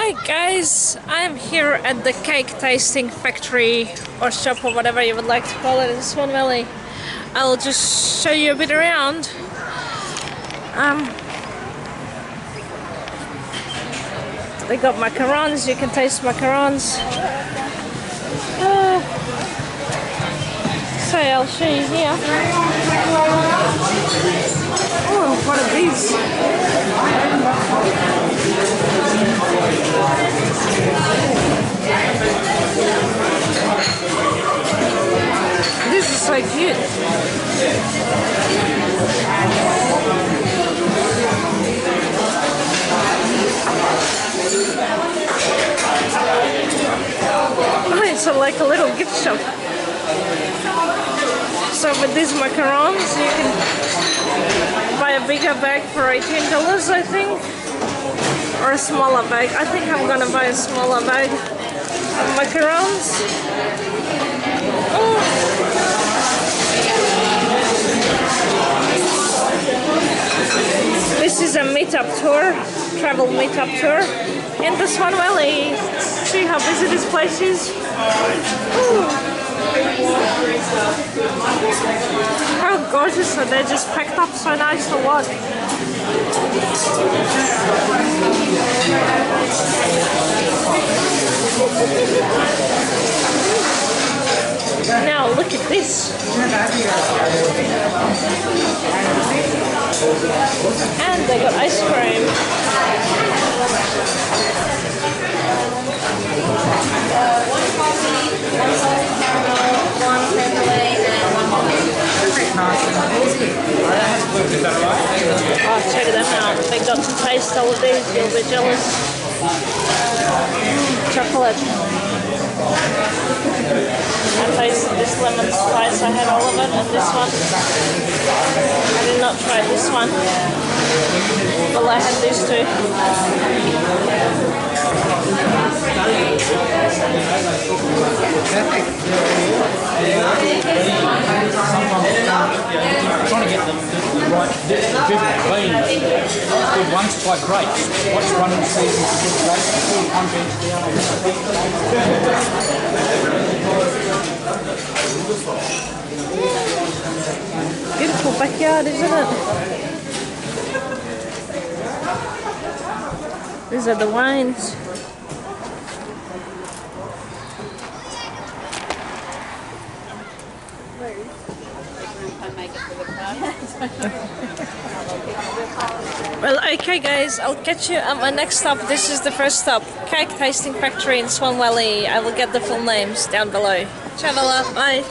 Hi guys, I'm here at the cake tasting factory or shop or whatever you would like to call it in Swan Valley. I'll just show you a bit around. They got macarons, you can taste macarons. So I'll show you here. Oh, what are these? This is so cute. Oh, it's like a little gift shop. So with these macarons, you can buy a bigger bag for $18, I think, or a smaller bag. I think I'm gonna buy a smaller bag of macarons. Oh. This is a meetup tour, travel meetup tour in the Swan Valley. See how busy this place is. Ooh. How gorgeous are they? Just packed up so nice to watch. Now look at this. And they got ice cream. Oh, check them out. They got to taste all of these, you'll be jealous. Chocolate. I tasted this lemon spice, I had all of it, and this one. I did not try this one. Well, I had these two. Trying to get the right vivid clean. Good ones, quite great. Watch running seasons for good grapes. One bench down. Beautiful backyard, isn't it? These are the wines. Well, okay guys, I'll catch you at my next stop. This is the first stop, Cake Tasting Factory in Swan Valley. I will get the full names down below. Ciao, bye.